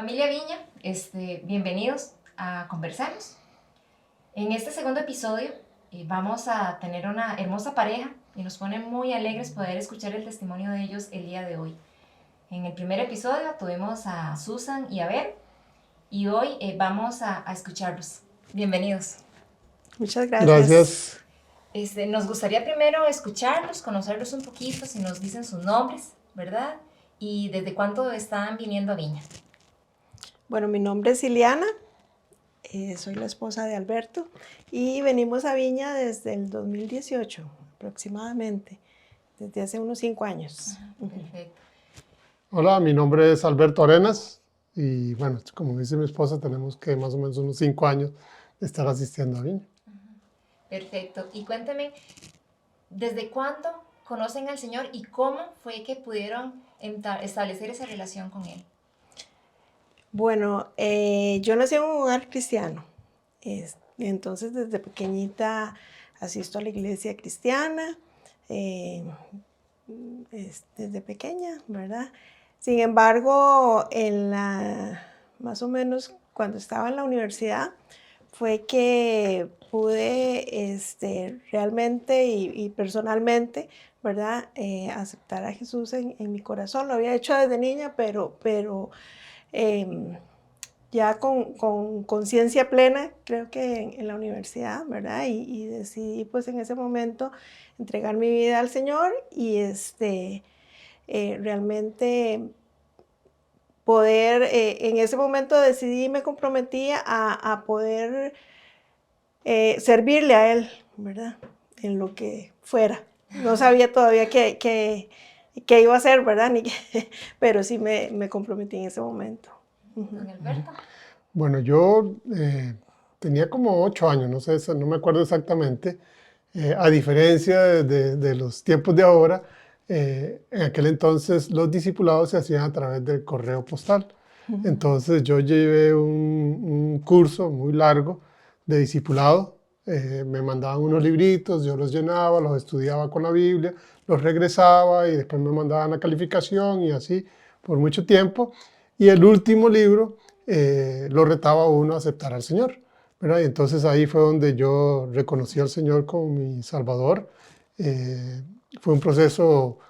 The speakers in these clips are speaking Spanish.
Familia Viña, bienvenidos a Conversemos. En este segundo episodio vamos a tener una hermosa pareja y nos pone muy alegres poder escuchar el testimonio de ellos el día de hoy. En el primer episodio tuvimos a Susan y a Ver y hoy vamos a escucharlos. Bienvenidos. Muchas gracias. Nos gustaría primero escucharlos, conocerlos un poquito, si nos dicen sus nombres, ¿verdad? Y desde cuánto están viniendo a Viña. Bueno, mi nombre es Ileana, soy la esposa de Alberto y venimos a Viña desde el 2018 aproximadamente, desde hace unos 5 años. Perfecto. Hola, mi nombre es Alberto Arenas y bueno, como dice mi esposa, tenemos que más o menos unos 5 años de estar asistiendo a Viña. Perfecto. Y cuéntame, ¿desde cuándo conocen al Señor y cómo fue que pudieron establecer esa relación con Él? Bueno, yo nací en un hogar cristiano, entonces desde pequeñita asisto a la iglesia cristiana, desde pequeña, ¿verdad? Sin embargo, más o menos cuando estaba en la universidad, fue que pude realmente y personalmente, ¿verdad? Aceptar a Jesús en mi corazón. Lo había hecho desde niña, pero ya con conciencia plena, creo que en la universidad, ¿verdad? Y decidí pues en ese momento entregar mi vida al Señor y realmente poder, en ese momento decidí y me comprometí a poder servirle a Él, ¿verdad? En lo que fuera. No sabía todavía qué iba a hacer, ¿verdad? Pero sí me comprometí en ese momento. ¿Don Alberto? Bueno, yo tenía como 8 años, no sé, no me acuerdo exactamente. A diferencia de los tiempos de ahora, en aquel entonces los discipulados se hacían a través del correo postal. Entonces yo llevé un curso muy largo de discipulado. Me mandaban unos libritos, yo los llenaba, los estudiaba con la Biblia, los regresaba y después me mandaban la calificación y así por mucho tiempo. Y el último libro lo retaba a uno a aceptar al Señor, ¿verdad? Y entonces ahí fue donde yo reconocí al Señor como mi Salvador. Fue un proceso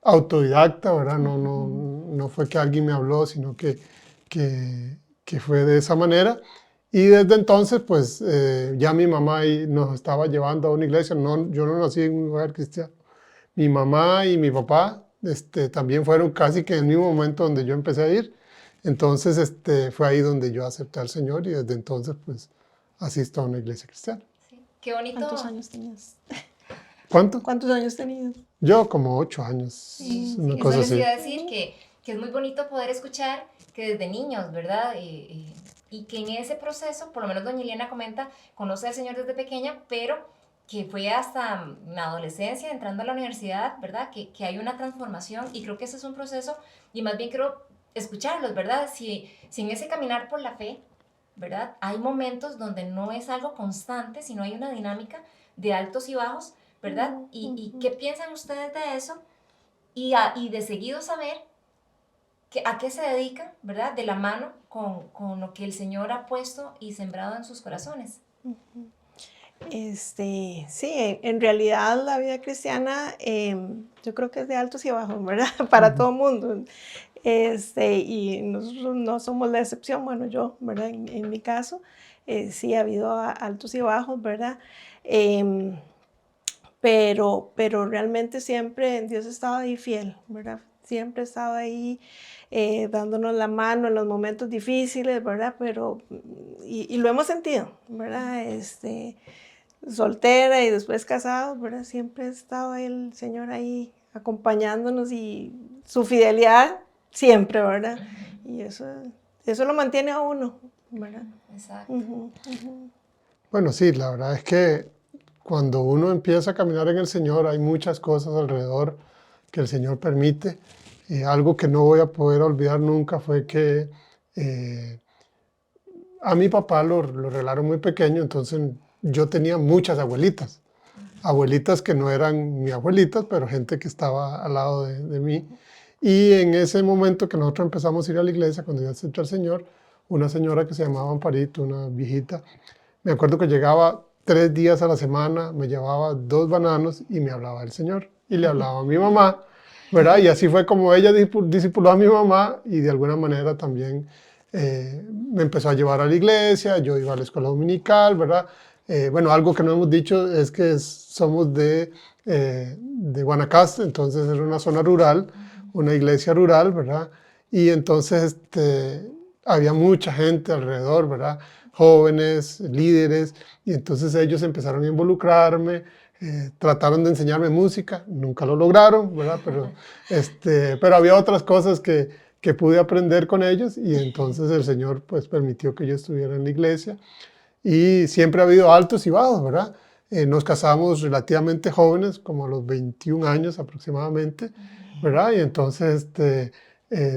autodidacta, ¿verdad? No fue que alguien me habló, sino que fue de esa manera. Y desde entonces, pues, ya mi mamá nos estaba llevando a una iglesia. No, yo no nací en un hogar cristiano. Mi mamá y mi papá también fueron casi que en el mismo momento donde yo empecé a ir. Entonces, fue ahí donde yo acepté al Señor y desde entonces, pues, asisto a una iglesia cristiana. Sí. Qué bonito. ¿Cuántos años tenías? ¿Cuánto? ¿Cuántos años tenías? Yo como 8 años, Sí, una eso cosa les así. iba a decir que es muy bonito poder escuchar que desde niños, ¿verdad? Y que en ese proceso, por lo menos doña Eliana comenta, conoce al Señor desde pequeña, pero que fue hasta la adolescencia, entrando a la universidad, ¿verdad? Que hay una transformación y creo que ese es un proceso y más bien quiero escucharlos, ¿verdad? Si en ese caminar por la fe, ¿verdad? Hay momentos donde no es algo constante, sino hay una dinámica de altos y bajos, ¿verdad? ¿Y qué piensan ustedes de eso? Y de seguido saber a qué se dedican, ¿verdad? De la mano con lo que el Señor ha puesto y sembrado en sus corazones. Sí, en realidad la vida cristiana yo creo que es de altos y bajos, ¿verdad? Para todo el mundo. Y nosotros no somos la excepción, bueno, yo, ¿verdad? En mi caso, sí ha habido altos y bajos, ¿verdad? Pero realmente siempre Dios ha estado ahí fiel, ¿verdad? Siempre ha estado ahí dándonos la mano en los momentos difíciles, ¿verdad? Pero, y lo hemos sentido, ¿verdad? Soltera y después casado, ¿verdad? Siempre ha estado el Señor ahí acompañándonos y su fidelidad siempre, ¿verdad? Y eso lo mantiene a uno, ¿verdad? Exacto. Bueno, sí, la verdad es que cuando uno empieza a caminar en el Señor, hay muchas cosas alrededor que el Señor permite. Algo que no voy a poder olvidar nunca fue que a mi papá lo regalaron muy pequeño, entonces yo tenía muchas abuelitas. Abuelitas que no eran mi abuelitas, pero gente que estaba al lado de mí. Y en ese momento que nosotros empezamos a ir a la iglesia, cuando yo acepté al Señor, una señora que se llamaba Amparito, una viejita, me acuerdo que llegaba 3 días a la semana, me llevaba 2 bananos y me hablaba del Señor. Y le hablaba a mi mamá, ¿verdad? Y así fue como ella discipuló a mi mamá y de alguna manera también me empezó a llevar a la iglesia, yo iba a la escuela dominical, ¿verdad? Bueno, algo que no hemos dicho es que somos de Guanacaste, entonces era una zona rural, una iglesia rural, ¿verdad? Y entonces había mucha gente alrededor, ¿verdad? Jóvenes, líderes, y entonces ellos empezaron a involucrarme, trataron de enseñarme música, nunca lo lograron, ¿verdad? Pero había otras cosas que pude aprender con ellos y entonces el Señor pues permitió que yo estuviera en la iglesia y siempre ha habido altos y bajos, ¿verdad? Nos casamos relativamente jóvenes, como a los 21 años aproximadamente, ¿verdad? Y entonces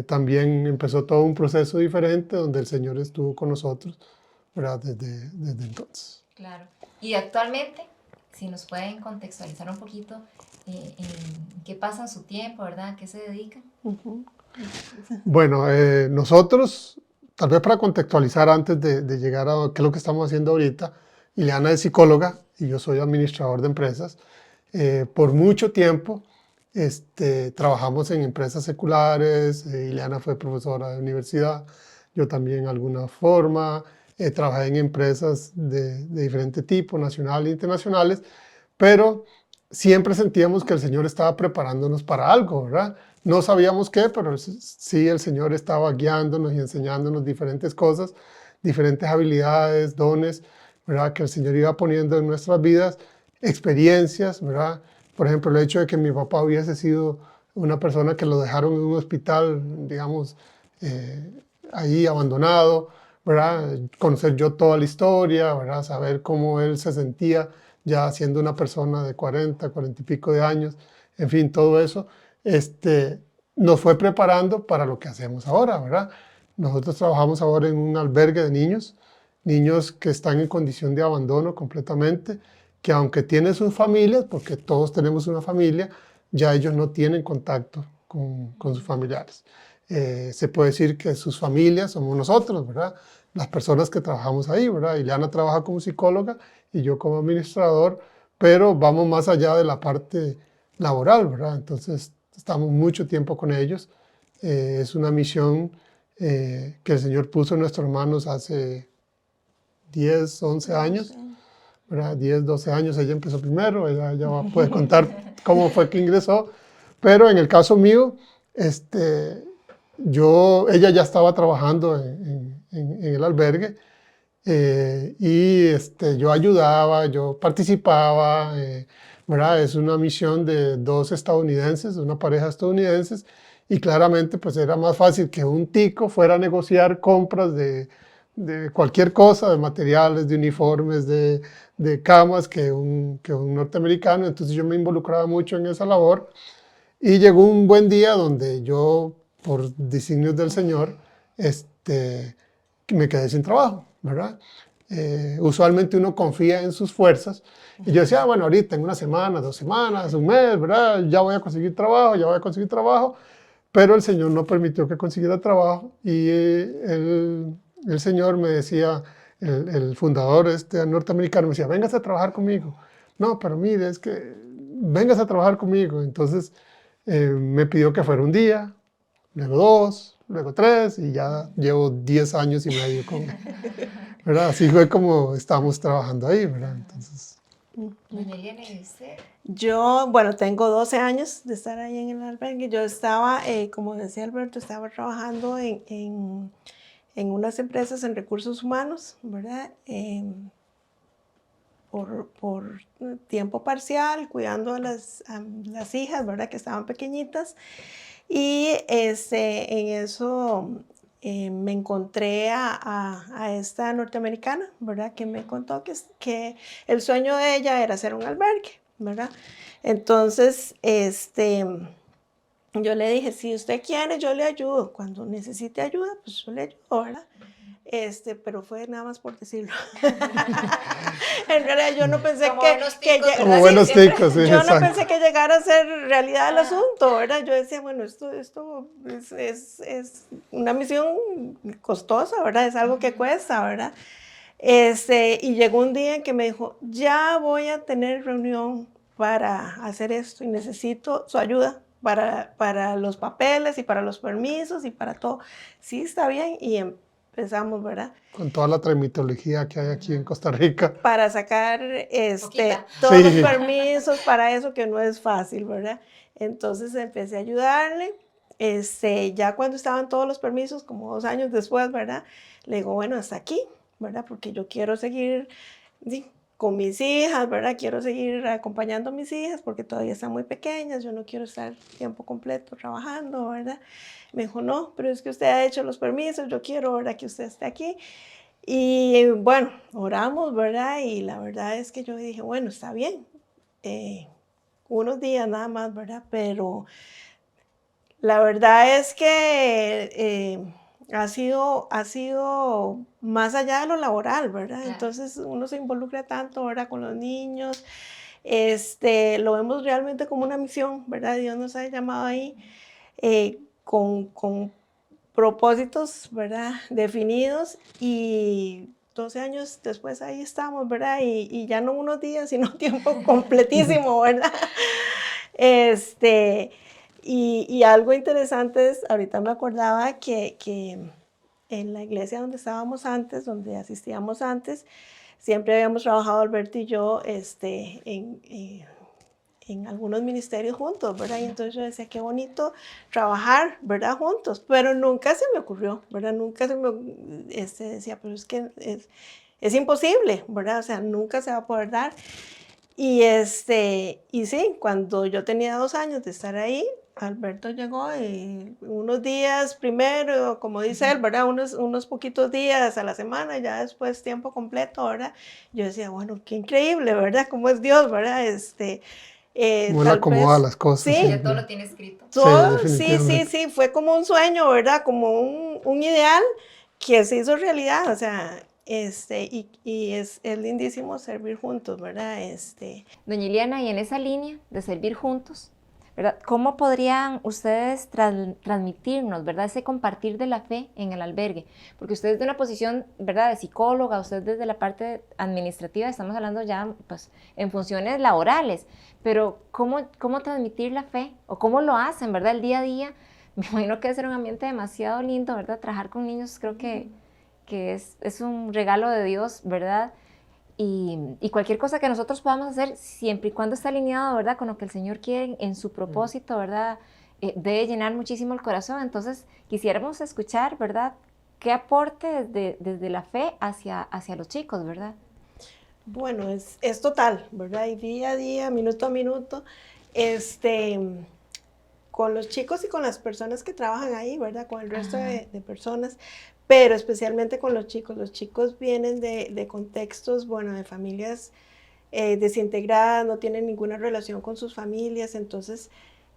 también empezó todo un proceso diferente donde el Señor estuvo con nosotros, ¿verdad? Desde entonces. Claro. Y actualmente, si nos pueden contextualizar un poquito en qué pasa en su tiempo, ¿verdad? ¿A qué se dedican? Bueno, nosotros, tal vez para contextualizar antes de llegar a qué es lo que estamos haciendo ahorita, Ileana es psicóloga y yo soy administrador de empresas. Por mucho tiempo trabajamos en empresas seculares, Ileana fue profesora de universidad, yo también de alguna forma, trabajé en empresas de diferente tipo, nacionales e internacionales, pero siempre sentíamos que el Señor estaba preparándonos para algo, ¿verdad? No sabíamos qué, pero sí el Señor estaba guiándonos y enseñándonos diferentes cosas, diferentes habilidades, dones, ¿verdad? Que el Señor iba poniendo en nuestras vidas, experiencias, ¿verdad? Por ejemplo, el hecho de que mi papá hubiese sido una persona que lo dejaron en un hospital, digamos, ahí abandonado, ¿verdad? Conocer yo toda la historia, ¿verdad? Saber cómo él se sentía ya siendo una persona de 40, 40 y pico de años, en fin, todo eso, nos fue preparando para lo que hacemos ahora, ¿verdad? Nosotros trabajamos ahora en un albergue de niños, niños que están en condición de abandono completamente, que aunque tienen sus familias, porque todos tenemos una familia, ya ellos no tienen contacto con sus familiares. Se puede decir que sus familias somos nosotros, ¿verdad? Las personas que trabajamos ahí, ¿verdad? Ileana trabaja como psicóloga y yo como administrador, pero vamos más allá de la parte laboral, ¿verdad? Entonces estamos mucho tiempo con ellos. Es una misión que el Señor puso en nuestras manos hace 10, 11 años, ¿verdad? 10, 12 años, ella empezó primero, ella ya puede contar cómo fue que ingresó, pero en el caso mío, ella ya estaba trabajando en el albergue y yo ayudaba, yo participaba, ¿verdad? Es una misión de dos estadounidenses, una pareja estadounidenses, y claramente pues era más fácil que un tico fuera a negociar compras de cualquier cosa, de materiales, de uniformes, de camas, que un norteamericano. Entonces yo me involucraba mucho en esa labor y llegó un buen día donde yo, por designios del Señor, me quedé sin trabajo, ¿verdad? Usualmente uno confía en sus fuerzas y yo decía, bueno, ahorita en una semana, 2 semanas, un mes, ¿verdad? Ya voy a conseguir trabajo, ya voy a conseguir trabajo, pero el Señor no permitió que consiguiera trabajo y el Señor me decía, el fundador norteamericano me decía, véngase a trabajar conmigo. No, pero mire, es que véngase a trabajar conmigo. Entonces me pidió que fuera un día, luego 2, luego 3 y ya llevo 10 años y medio con él, ¿verdad? Así fue como estamos trabajando ahí, ¿verdad? Entonces... Doña Eliana, ¿y usted? Yo, bueno, tengo 12 años de estar ahí en el albergue. Yo estaba, como decía Alberto, estaba trabajando en unas empresas en recursos humanos, ¿verdad? Por tiempo parcial, cuidando a las hijas, ¿verdad? Que estaban pequeñitas. Y en eso me encontré a esta norteamericana, ¿verdad? Que me contó que el sueño de ella era hacer un albergue, ¿verdad? Entonces, yo le dije, si usted quiere, yo le ayudo. Cuando necesite ayuda, pues yo le ayudo, ¿verdad? Pero fue nada más por decirlo. En realidad yo no pensé Como que, buenos que ticos, lle- ¿verdad? Como sí, buenos Siempre. ticos, sí, yo no exacto. pensé que llegara a ser realidad el Ah. asunto, ¿verdad? Yo decía, bueno, esto es una misión costosa, ¿verdad? Es algo que cuesta, ¿verdad? Y llegó un día en que me dijo, ya voy a tener reunión para hacer esto y necesito su ayuda para los papeles y para los permisos y para todo. Sí, está bien, y empezamos, ¿verdad? Con toda la tramitología que hay aquí en Costa Rica. Para sacar Poquita. todos los Sí. permisos para eso, que no es fácil, ¿verdad? Entonces empecé a ayudarle. Ya cuando estaban todos los permisos, como 2 años después, ¿verdad? Le digo, bueno, hasta aquí, ¿verdad? Porque yo quiero seguir sí, con mis hijas, ¿verdad? Quiero seguir acompañando a mis hijas porque todavía están muy pequeñas, yo no quiero estar tiempo completo trabajando, ¿verdad? Me dijo, no, pero es que usted ha hecho los permisos, yo quiero, ¿verdad? Que usted esté aquí. Y bueno, oramos, ¿verdad? Y la verdad es que yo dije, bueno, está bien, unos días nada más, ¿verdad? Pero la verdad es que ha sido más allá de lo laboral, ¿verdad? Claro. Entonces uno se involucra tanto, ¿verdad? Con los niños, lo vemos realmente como una misión, ¿verdad? Dios nos ha llamado ahí con propósitos, ¿verdad? Definidos y 12 años después ahí estamos, ¿verdad? Y ya no unos días, sino tiempo completísimo, ¿verdad? Y algo interesante es, ahorita me acordaba que en la iglesia donde estábamos antes, donde asistíamos antes, siempre habíamos trabajado Alberto y yo en algunos ministerios juntos, ¿verdad? Y entonces yo decía, qué bonito trabajar, ¿verdad? Juntos, pero nunca se me ocurrió, ¿verdad? Nunca se me decía, pero es que es imposible, ¿verdad? O sea, nunca se va a poder dar. Y sí, cuando yo tenía 2 años de estar ahí, Alberto llegó y unos días primero, como dice él, ¿verdad? Unos poquitos días a la semana, ya después tiempo completo, ¿verdad? Yo decía, bueno, qué increíble, ¿verdad? ¿Cómo es Dios, ¿verdad? Como él Tal acomoda vez, las cosas Sí, sí, ya todo lo siempre. tiene escrito. Sí, todo, sí, sí, definitivamente. sí, fue como un sueño, ¿verdad? Como un ideal que se hizo realidad, o sea, y es lindísimo servir juntos, ¿verdad? Doña Iliana, y en esa línea de servir juntos, ¿verdad? ¿Cómo podrían ustedes transmitirnos, ¿verdad? Ese compartir de la fe en el albergue? Porque usted desde una posición, ¿verdad? De psicóloga, usted desde la parte administrativa, estamos hablando ya, pues, en funciones laborales, pero ¿cómo transmitir la fe? ¿O cómo lo hacen, ¿verdad? El día a día, me imagino que debe ser un ambiente demasiado lindo, ¿verdad? Trabajar con niños creo que es un regalo de Dios, ¿verdad? Y cualquier cosa que nosotros podamos hacer, siempre y cuando esté alineado, ¿verdad? Con lo que el Señor quiere en su propósito, ¿verdad? Debe llenar muchísimo el corazón. Entonces, quisiéramos escuchar, ¿verdad? ¿Qué aporte desde la fe hacia los chicos, ¿verdad? Bueno, es total, ¿verdad? Y día a día, minuto a minuto, con los chicos y con las personas que trabajan ahí, ¿verdad? Con el resto de personas, pero especialmente con los chicos. Los chicos vienen de contextos, bueno, de familias desintegradas, no tienen ninguna relación con sus familias, entonces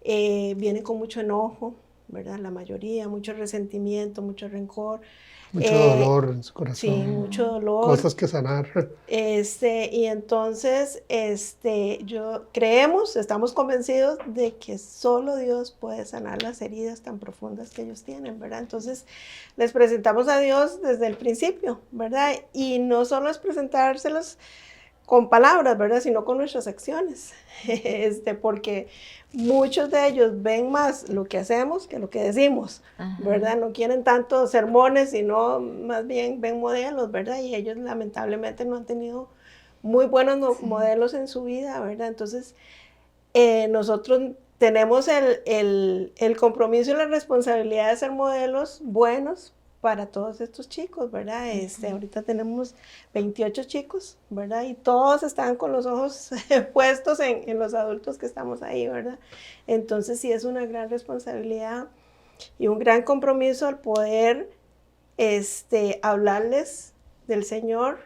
vienen con mucho enojo, ¿verdad? La mayoría, mucho resentimiento, mucho rencor. Mucho eh, dolor en su sí, corazón. mucho dolor. Cosas que sanar. Y entonces, estamos convencidos de que solo Dios puede sanar las heridas tan profundas que ellos tienen, ¿verdad? Entonces, les presentamos a Dios desde el principio, ¿verdad? Y no solo es presentárselos con palabras, ¿verdad? Sino con nuestras acciones, porque muchos de ellos ven más lo que hacemos que lo que decimos, ¿verdad? No quieren tanto sermones, sino más bien ven modelos, ¿verdad? Y ellos lamentablemente no han tenido muy buenos modelos en su vida, ¿verdad? Entonces, nosotros tenemos el compromiso y la responsabilidad de ser modelos buenos para todos estos chicos, ¿verdad? Ahorita tenemos 28 chicos, ¿verdad? Y todos están con los ojos puestos en los adultos que estamos ahí, ¿verdad? Entonces sí es una gran responsabilidad y un gran compromiso al poder hablarles del Señor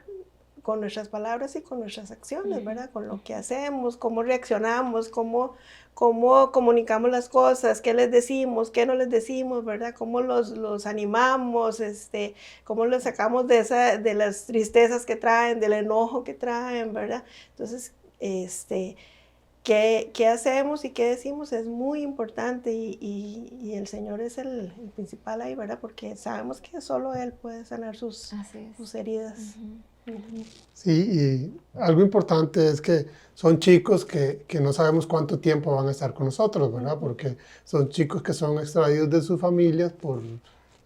con nuestras palabras y con nuestras acciones, ¿verdad? Con lo que hacemos, cómo reaccionamos, cómo comunicamos las cosas, qué les decimos, qué no les decimos, ¿verdad? Cómo los animamos, cómo los sacamos de las tristezas que traen, del enojo que traen, ¿verdad? Entonces, qué hacemos y qué decimos es muy importante y el Señor es el principal ahí, ¿verdad? Porque sabemos que solo Él puede sanar sus heridas. Uh-huh. Sí, y algo importante es que son chicos que no sabemos cuánto tiempo van a estar con nosotros, ¿verdad? Porque son chicos que son extraídos de sus familias por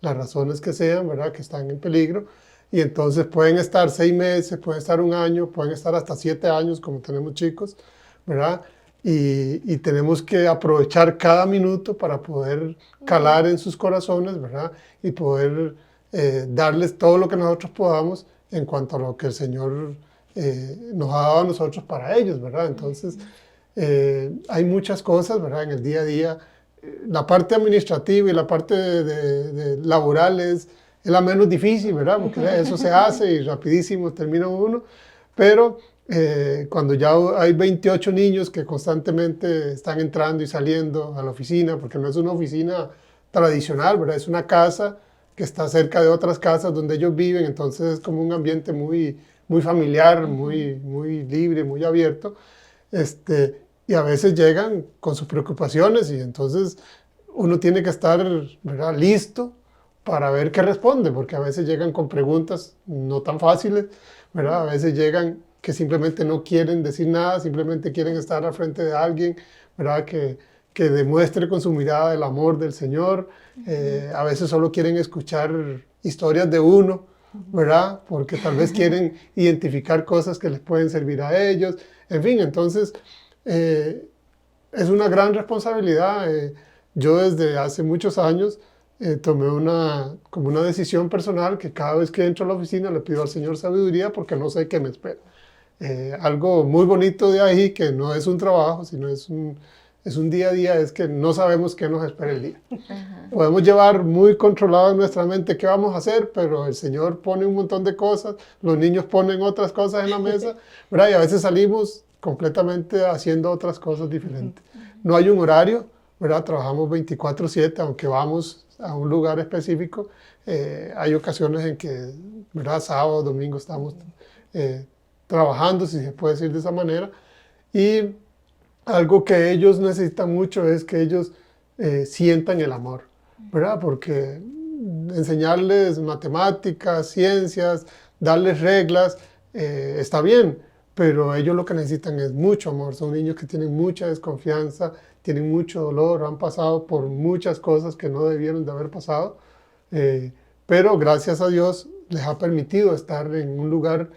las razones que sean, ¿verdad? Que están en peligro. Y entonces pueden estar 6 meses, pueden estar 1 año, pueden estar hasta 7 años, como tenemos chicos, ¿verdad? Y tenemos que aprovechar cada minuto para poder calar en sus corazones, ¿verdad? Y poder darles todo lo que nosotros podamos en cuanto a lo que el Señor nos ha dado a nosotros para ellos, ¿verdad? Entonces, hay muchas cosas, ¿verdad? En el día a día. La parte administrativa y la parte de laboral es la menos difícil, ¿verdad? Porque eso se hace y rapidísimo termina uno, pero cuando ya hay 28 niños que constantemente están entrando y saliendo a la oficina, porque no es una oficina tradicional, ¿verdad? Es una casa que está cerca de otras casas donde ellos viven, entonces es como un ambiente muy, muy familiar, muy libre, muy abierto, y a veces llegan con sus preocupaciones y entonces uno tiene que estar, ¿verdad?, listo para ver qué responde, porque a veces llegan con preguntas no tan fáciles, ¿verdad? A veces llegan que simplemente no quieren decir nada, simplemente quieren estar al frente de alguien, ¿verdad?, que demuestre con su mirada el amor del Señor. A veces solo quieren escuchar historias de uno, ¿verdad? Porque tal vez quieren identificar cosas que les pueden servir a ellos. En fin, entonces es una gran responsabilidad. Yo desde hace muchos años tomé como una decisión personal que cada vez que entro a la oficina le pido al Señor sabiduría porque no sé qué me espera. Algo muy bonito de ahí, que no es un trabajo, sino es un día a día, es que no sabemos qué nos espera el día. Podemos llevar muy controlado en nuestra mente qué vamos a hacer, pero el Señor pone un montón de cosas, los niños ponen otras cosas en la mesa, ¿verdad? Y a veces salimos completamente haciendo otras cosas diferentes. No hay un horario, ¿verdad? Trabajamos 24/7, aunque vamos a un lugar específico. Hay ocasiones en que, ¿verdad?, sábado, domingo estamos trabajando, si se puede decir de esa manera. Y algo que ellos necesitan mucho es que ellos sientan el amor, ¿verdad? Porque enseñarles matemáticas, ciencias, darles reglas, está bien, pero ellos lo que necesitan es mucho amor. Son niños que tienen mucha desconfianza, tienen mucho dolor, han pasado por muchas cosas que no debieron de haber pasado, pero gracias a Dios les ha permitido estar en un lugar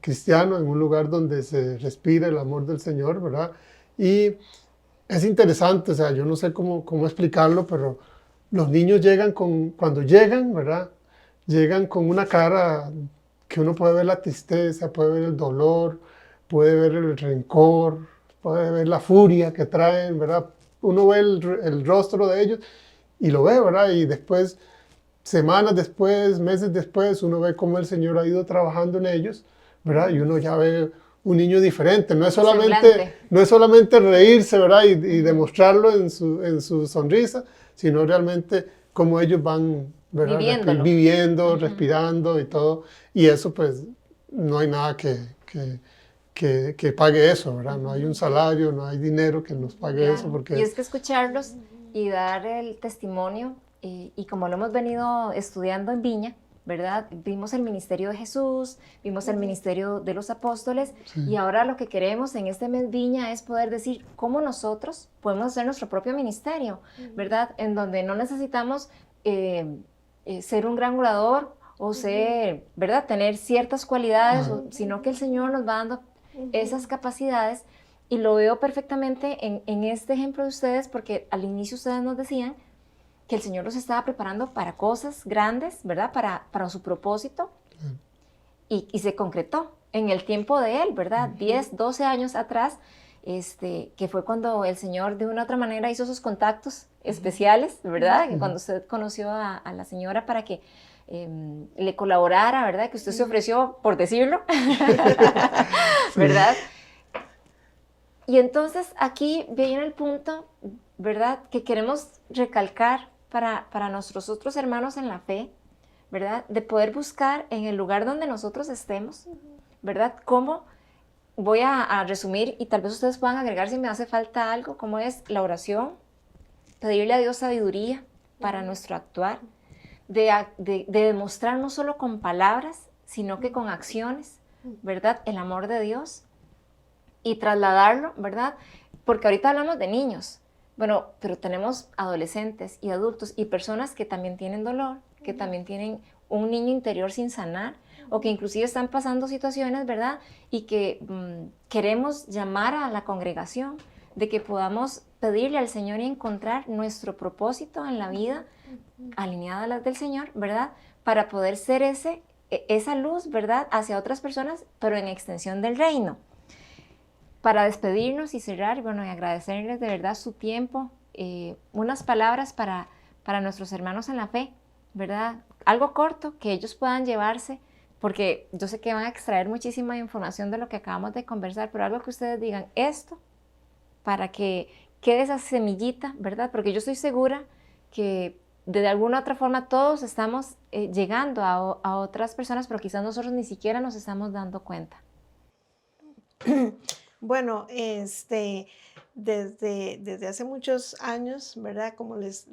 cristiano, en un lugar donde se respira el amor del Señor, ¿verdad? Y es interesante, o sea, yo no sé cómo explicarlo, pero los niños cuando llegan, ¿verdad?, llegan con una cara que uno puede ver la tristeza, puede ver el dolor, puede ver el rencor, puede ver la furia que traen, ¿verdad? Uno ve el rostro de ellos y lo ve, ¿verdad? Y después, semanas después, meses después, uno ve cómo el Señor ha ido trabajando en ellos, ¿verdad? Y uno ya ve un niño diferente. No es solamente reírse, ¿verdad?, y demostrarlo en su sonrisa, sino realmente cómo ellos van, ¿verdad?, viviendo, respirando y todo. Y eso, pues, no hay nada que pague eso, ¿verdad? No hay un salario, no hay dinero que nos pague eso. Porque y es que escucharlos y dar el testimonio, y como lo hemos venido estudiando en Viña, ¿verdad? Vimos el ministerio de Jesús, vimos el ministerio de los apóstoles, y ahora lo que queremos en este mes Viña es poder decir cómo nosotros podemos hacer nuestro propio ministerio, ¿verdad? En donde no necesitamos ser un gran orador o ser, ¿verdad?, tener ciertas cualidades, sino que el Señor nos va dando esas capacidades. Y lo veo perfectamente en este ejemplo de ustedes, porque al inicio ustedes nos decían que el Señor los estaba preparando para cosas grandes, ¿verdad?, para su propósito, y se concretó en el tiempo de Él, ¿verdad? 10, 12 años atrás, que fue cuando el Señor de una u otra manera hizo sus contactos especiales, ¿verdad? Que cuando usted conoció a la señora para que le colaborara, ¿verdad? Que usted se ofreció, por decirlo, ¿verdad? Y entonces aquí viene el punto, ¿verdad? Que queremos recalcar para nuestros otros hermanos en la fe, ¿verdad? De poder buscar en el lugar donde nosotros estemos, ¿verdad? Cómo voy a resumir y tal vez ustedes puedan agregar si me hace falta algo, como es la oración, pedirle a Dios sabiduría para nuestro actuar, de demostrar no solo con palabras, sino que con acciones, ¿verdad? El amor de Dios y trasladarlo, ¿verdad? Porque ahorita hablamos de niños, bueno, pero tenemos adolescentes y adultos y personas que también tienen dolor, que también tienen un niño interior sin sanar, o que inclusive están pasando situaciones, ¿verdad? Y que queremos llamar a la congregación de que podamos pedirle al Señor y encontrar nuestro propósito en la vida alineada a las del Señor, ¿verdad? Para poder ser esa luz, ¿verdad? Hacia otras personas, pero en extensión del reino. Para despedirnos y cerrar, bueno, y agradecerles de verdad su tiempo, unas palabras para nuestros hermanos en la fe, ¿verdad? Algo corto que ellos puedan llevarse, porque yo sé que van a extraer muchísima información de lo que acabamos de conversar, pero algo que ustedes digan esto, para que quede esa semillita, ¿verdad? Porque yo estoy segura que de alguna u otra forma todos estamos llegando a otras personas, pero quizás nosotros ni siquiera nos estamos dando cuenta. Bueno, desde hace muchos años, ¿verdad? Como les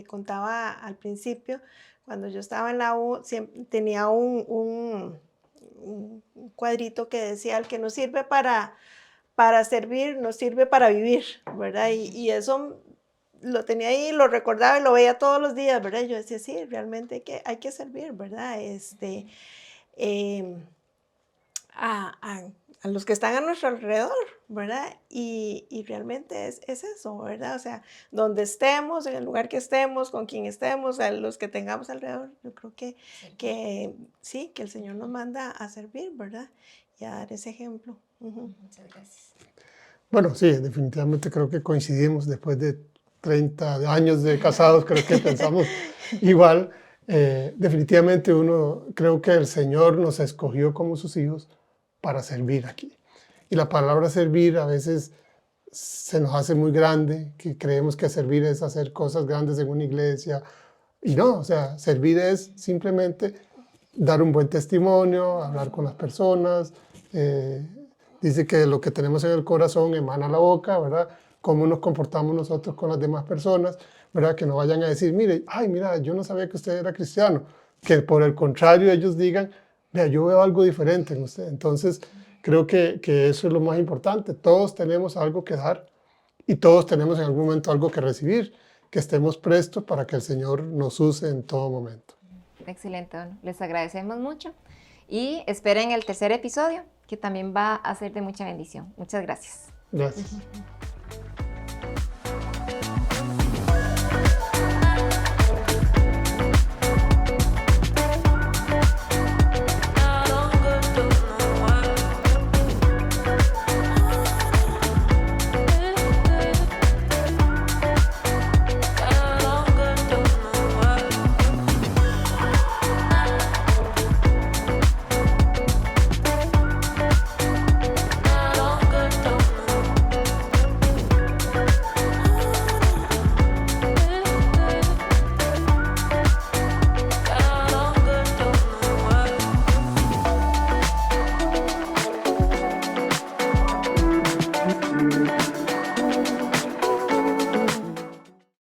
contaba al principio, cuando yo estaba en la U, tenía un cuadrito que decía, el que no sirve para servir, no sirve para vivir, ¿verdad? Y eso lo tenía ahí, lo recordaba y lo veía todos los días, ¿verdad? Y yo decía, sí, realmente hay que servir, ¿verdad? A los que están a nuestro alrededor, ¿verdad? Y realmente es eso, ¿verdad? O sea, donde estemos, en el lugar que estemos, con quien estemos, a los que tengamos alrededor, yo creo que sí, que el Señor nos manda a servir, ¿verdad? Y a dar ese ejemplo. Muchas gracias. Bueno, sí, definitivamente creo que coincidimos después de 30 años de casados, creo que pensamos igual. Definitivamente creo que el Señor nos escogió como sus hijos para servir aquí. Y la palabra servir a veces se nos hace muy grande, que creemos que servir es hacer cosas grandes en una iglesia. Y no, o sea, servir es simplemente dar un buen testimonio, hablar con las personas. Dice que lo que tenemos en el corazón emana la boca, ¿verdad? Cómo nos comportamos nosotros con las demás personas, ¿verdad? Que no vayan a decir, mire, ay, mira, yo no sabía que usted era cristiano. Que por el contrario ellos digan, vea, yo veo algo diferente en usted. Entonces, creo que eso es lo más importante. Todos tenemos algo que dar y todos tenemos en algún momento algo que recibir. Que estemos prestos para que el Señor nos use en todo momento. Excelente, bueno, les agradecemos mucho y esperen el tercer episodio, que también va a ser de mucha bendición. Muchas gracias. Gracias.